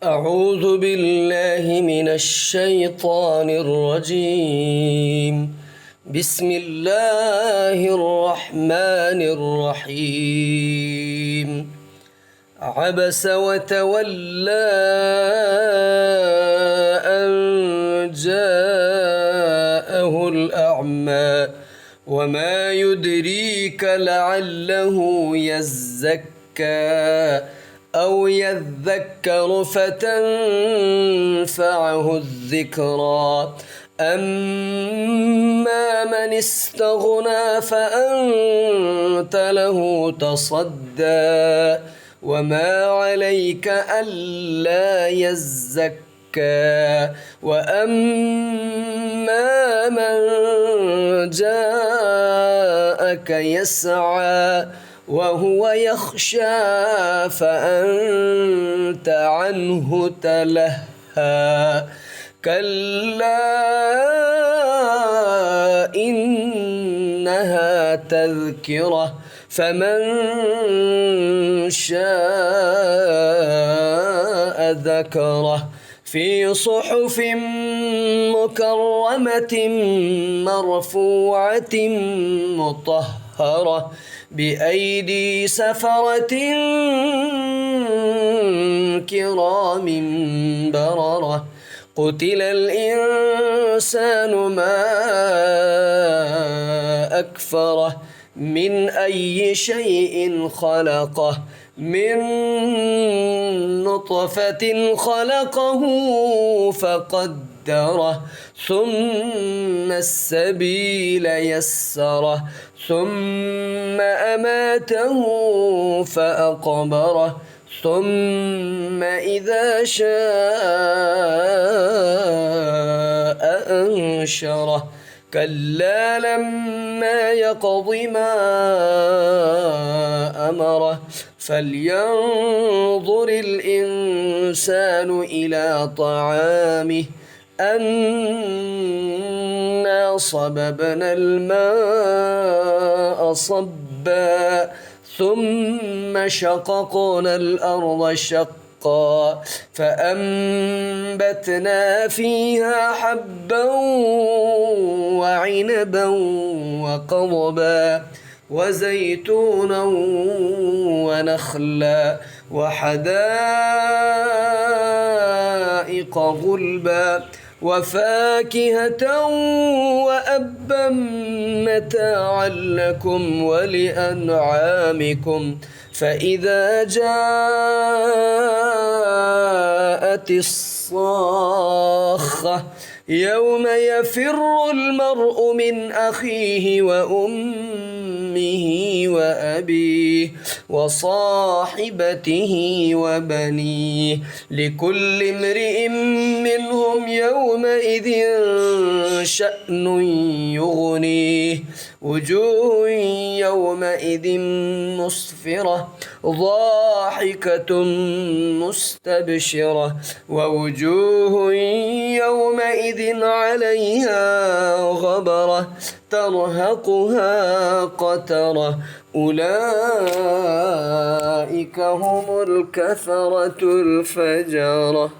أعوذ بالله من الشيطان الرجيم. بسم الله الرحمن الرحيم. عبس وتولى أن جاءه الأعمى وما يدريك لعله يزكى أو يذكر فتنفعه الذكرى. أما من استغنى فأنت له تصدى وما عليك ألا يزكى. وأما من جاءك يسعى وهو يخشى فأنت عنه تلهى. كلا إنها تذكرة فمن شاء ذكره في صحف مكرمة مرفوعة مطهرة بأيدي سفرة كرام بررة. قتل الإنسان ما أكفره من أي شيء خلقه من نطفة خلقه فقدره ثم السبيل يسره ثم أماته فأقبره ثم إذا شاء أنشره. كلا لما يقض ما أمره فلينظر الإنسان إلى طعامه أنا صببنا الماء صبا ثم شققنا الأرض شقا فأنبتنا فيها حبا وعنبا وقضبا وزيتونا ونخلا وحدائق غلبا وفاكهة وأبا متاعا لكم ولأنعامكم. فإذا جاءت الصاخة يوم يفر المرء من أخيه وأمه وأبيه وصاحبته وبنيه لكل امرئ منهم يومئذ شأن يغنيه. وجوه يومئذ مسفرة ضاحكة مستبشرة ووجوه يومئذ عليها غبرة ترهقها قترة أولئك هم الكفرة الفجرة.